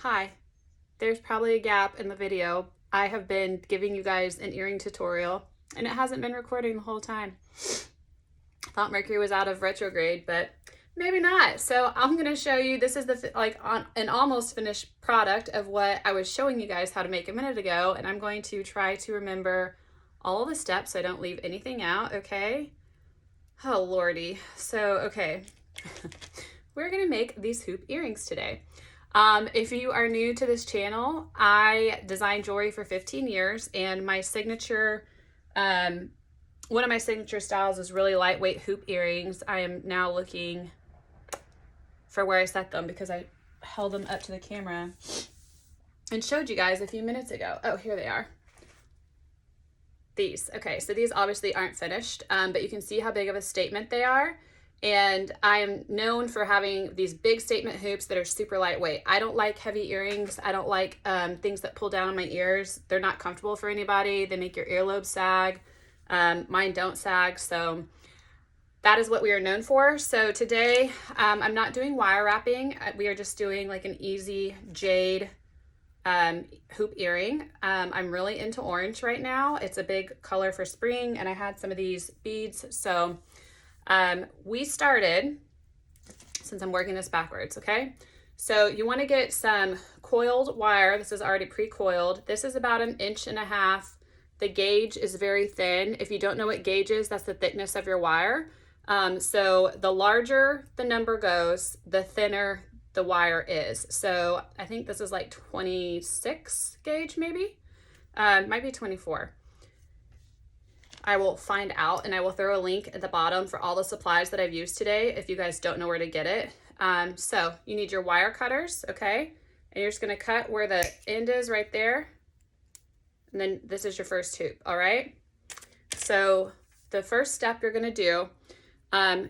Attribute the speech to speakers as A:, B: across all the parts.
A: Hi, there's probably a gap in the video. I have been giving you guys an earring tutorial and it hasn't been recording the whole time. I thought Mercury was out of retrograde, but maybe not. So I'm going to show you, this is an almost finished product of what I was showing you guys how to make a minute ago. And I'm going to try to remember all the steps so I don't leave anything out, okay? Oh, Lordy. So, okay. We're going to make these hoop earrings today. If you are new to this channel, I designed jewelry for 15 years and my signature, one of my signature styles is really lightweight hoop earrings. I am now looking for where I set them because I held them up to the camera and showed you guys a few minutes ago. Oh, here they are. These. Okay, so these obviously aren't finished, but you can see how big of a statement they are. And I am known for having these big statement hoops that are super lightweight. I don't like heavy earrings. I don't like things that pull down on my ears. They're not comfortable for anybody. They make your earlobes sag. Mine don't sag. So that is what we are known for. So today I'm not doing wire wrapping. We are just doing like an easy jade hoop earring. I'm really into orange right now. It's a big color for spring and I had some of these beads. So we started, since I'm working this backwards, okay? So you want to get some coiled wire. This is already pre-coiled. This is about 1.5 inches. The gauge is very thin. If you don't know what gauge is, that's the thickness of your wire. So the larger the number goes, the thinner the wire is. So I think this is like 26 gauge maybe. Might be 24. I will find out and I will throw a link at the bottom for all the supplies that I've used today if you guys don't know where to get it. So you need your wire cutters, okay? And you're just gonna cut where the end is right there. And then this is your first hoop, all right? So the first step you're gonna do,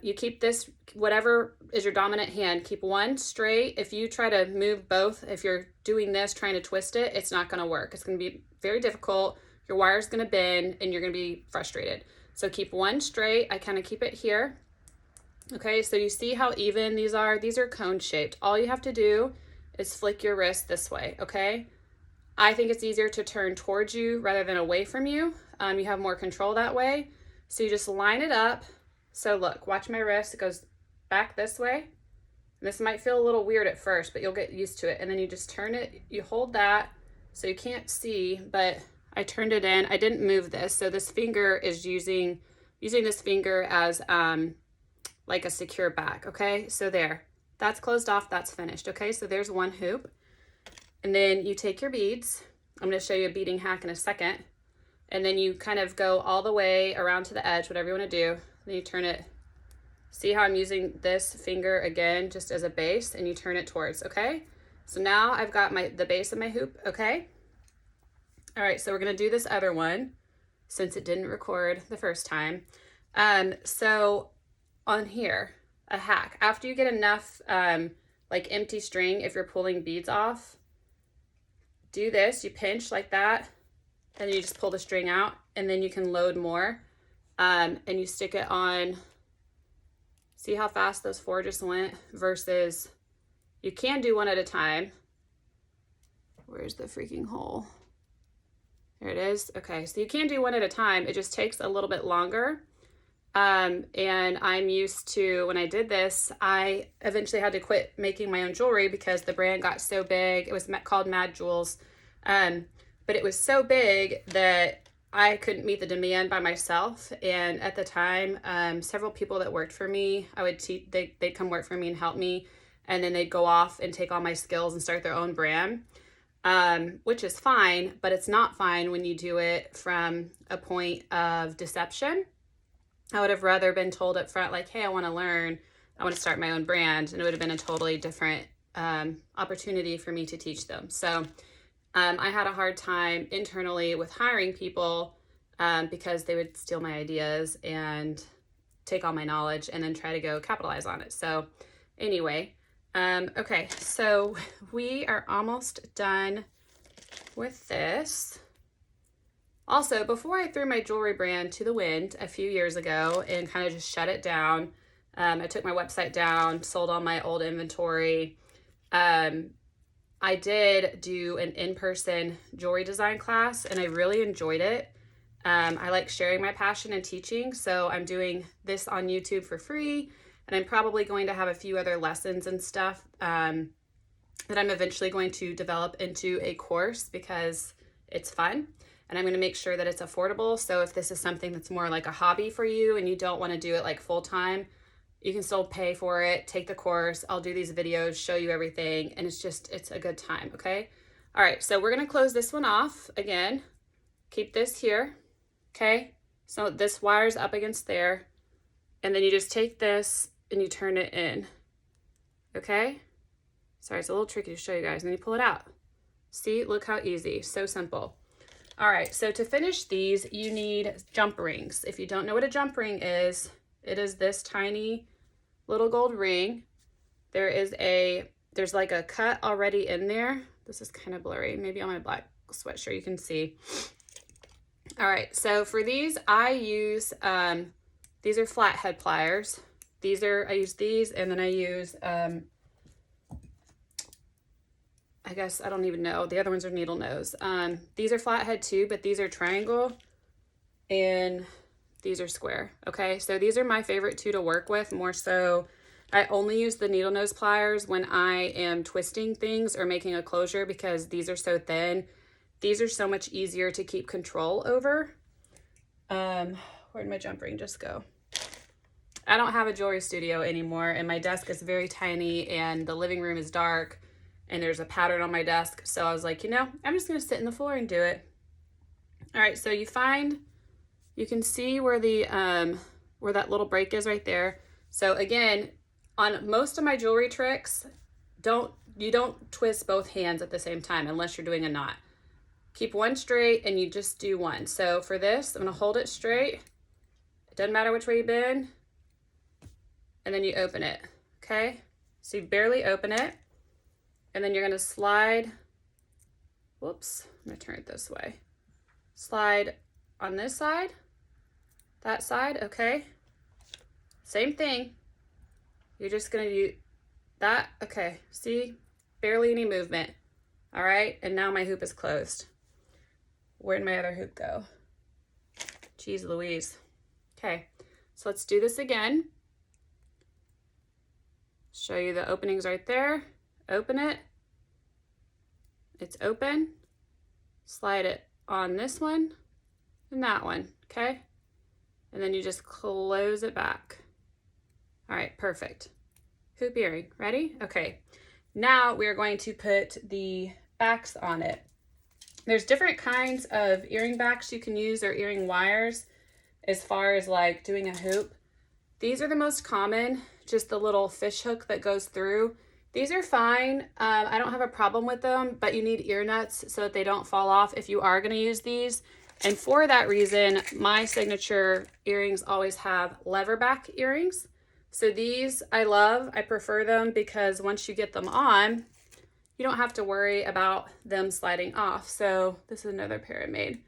A: you keep this, whatever is your dominant hand, keep one straight. If you try to move both, if you're doing this, trying to twist it, it's not gonna work. It's gonna be very difficult. Your wire's gonna bend and you're gonna be frustrated. So keep one straight. I kind of keep it here. Okay, so you see how even these are? These are cone shaped. All you have to do is flick your wrist this way, okay? I think it's easier to turn towards you rather than away from you. You have more control that way. So you just line it up. So look, watch my wrist. It goes back this way. And this might feel a little weird at first, but you'll get used to it. And then you just turn it, you hold that so you can't see, but I turned it in. I didn't move this. So this finger is using this finger as like a secure back. Okay, so there, that's closed off. That's finished. Okay, so there's one hoop. And then you take your beads. I'm going to show you a beading hack in a second. And then you kind of go all the way around to the edge, whatever you want to do. Then you turn it. See how I'm using this finger again just as a base, and you turn it towards. Okay, so now I've got the base of my hoop. Okay. All right, so we're gonna do this other one since it didn't record the first time. So on here, a hack. After you get enough like empty string, if you're pulling beads off, do this, you pinch like that, and you just pull the string out, and then you can load more. And you stick it on, see how fast those 4 just went versus you can do one at a time. Where's the freaking hole? There it is. Okay, so you can do one at a time. It just takes a little bit longer. And I'm used to, when I did this, I eventually had to quit making my own jewelry because the brand got so big. It was called Mad Jewels. But it was so big that I couldn't meet the demand by myself. And at the time, several people that worked for me, I would teach, they'd come work for me and help me. And then they'd go off and take all my skills and start their own brand. Which is fine, but it's not fine when you do it from a point of deception. I would have rather been told up front, like, hey, I want to learn, I want to start my own brand, and it would have been a totally different opportunity for me to teach them. So I had a hard time internally with hiring people because they would steal my ideas and take all my knowledge and then try to go capitalize on it. So anyway, okay, so we are almost done with this. Also, before I threw my jewelry brand to the wind a few years ago and kind of just shut it down, I took my website down, sold all my old inventory. I did do an in-person jewelry design class and I really enjoyed it. I like sharing my passion and teaching, so I'm doing this on YouTube for free, and I'm probably going to have a few other lessons and stuff that I'm eventually going to develop into a course because it's fun, and I'm going to make sure that it's affordable. So if this is something that's more like a hobby for you and you don't want to do it like full-time, you can still pay for it, take the course. I'll do these videos, show you everything, and it's a good time, okay? All right, so we're going to close this one off again. Keep this here. Okay, so this wire's up against there, and then you just take this and you turn it in, okay? Sorry, it's a little tricky to show you guys, and then you pull it out. See, look how easy, so simple. All right, so to finish these, you need jump rings. If you don't know what a jump ring is, it is this tiny little gold ring. There's like a cut already in there. This is kind of blurry, maybe on my black sweatshirt you can see. All right, so for these, I use, these are flathead pliers. I use these, and then I use, I guess, I don't even know. The other ones are needle nose. These are flathead too, but these are triangle, and these are square, okay? So these are my favorite two to work with, more so. I only use the needle nose pliers when I am twisting things or making a closure because these are so thin. These are so much easier to keep control over. Where'd my jump ring just go? I don't have a jewelry studio anymore, and my desk is very tiny, and the living room is dark, and there's a pattern on my desk. So I was like, you know, I'm just gonna sit in the floor and do it. All right, so you can see where where that little break is right there. So again, on most of my jewelry tricks, you don't twist both hands at the same time unless you're doing a knot. Keep one straight and you just do one. So for this, I'm gonna hold it straight. It doesn't matter which way you bend. And then you open it, okay? So you barely open it. And then you're gonna slide, whoops, I'm gonna turn it this way. Slide on this side, that side, okay? Same thing. You're just gonna do that, okay. See, barely any movement. All right, and now my hoop is closed. Where'd my other hoop go? Jeez Louise. Okay, so let's do this again. Show you the openings right there. Open it. It's open. Slide it on this one and that one, okay? And then you just close it back. All right, perfect. Hoop earring, ready? Okay, now we're going to put the backs on it. There's different kinds of earring backs you can use, or earring wires, as far as like doing a hoop. These are the most common, just the little fish hook that goes through. These are fine. I don't have a problem with them, but you need ear nuts so that they don't fall off if you are gonna use these. And for that reason, my signature earrings always have lever back earrings. So these I love, I prefer them because once you get them on, you don't have to worry about them sliding off. So this is another pair I made.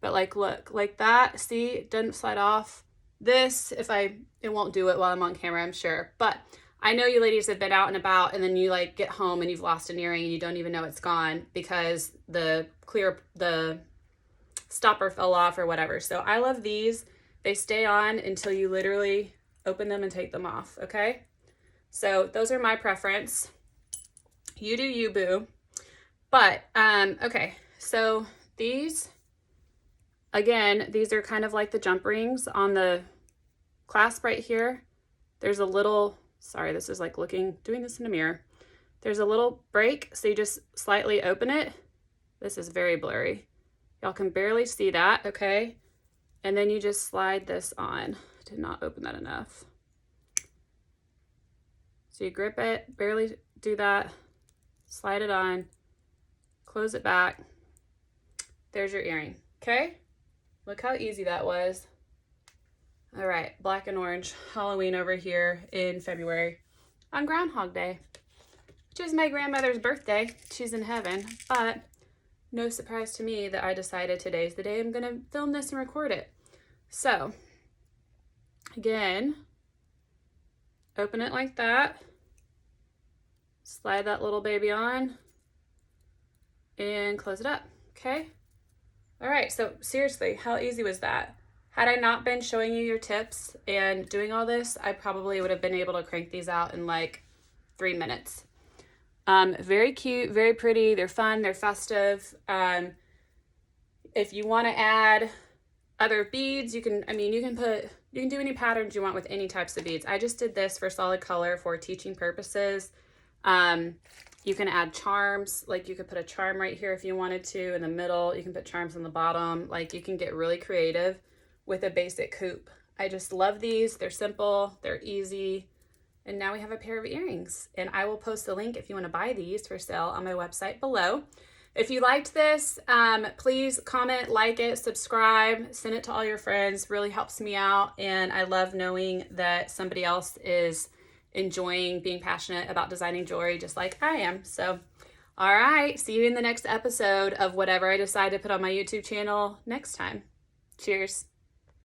A: But like, look, like that, see, it doesn't slide off. This, it won't do it while I'm on camera, I'm sure. But I know you ladies have been out and about and then you like get home and you've lost an earring and you don't even know it's gone because the stopper fell off or whatever. So I love these. They stay on until you literally open them and take them off, okay? So those are my preference. You do you, boo. But, okay, so these, again, these are kind of like the jump rings on the clasp right here. There's a little, sorry, this is like doing this in a mirror. There's a little break, so you just slightly open it. This is very blurry. Y'all can barely see that, okay? And then you just slide this on. I did not open that enough. So you grip it, barely do that, slide it on, close it back. There's your earring, okay? Look how easy that was. All right, black and orange Halloween over here in February on Groundhog Day, which is my grandmother's birthday. She's in heaven, but no surprise to me that I decided today's the day I'm gonna film this and record it. So, again, open it like that, slide that little baby on, and close it up. Okay. All right. So seriously, how easy was that? Had I not been showing you your tips and doing all this, I probably would have been able to crank these out in like 3 minutes. Very cute, very pretty. They're fun. They're festive. If you want to add other beads, you can do any patterns you want with any types of beads. I just did this for solid color for teaching purposes. You can add charms, like you could put a charm right here if you wanted to in the middle. You can put charms on the bottom. Like, you can get really creative with a basic hoop. I just love these. They're simple, they're easy. And now we have a pair of earrings, and I will post a link if you want to buy these for sale on my website below. If you liked this, please comment, like it, subscribe, send it to all your friends. Really helps me out, and I love knowing that somebody else is enjoying being passionate about designing jewelry just like I am. So, all right, see you in the next episode of whatever I decide to put on my YouTube channel next time. Cheers.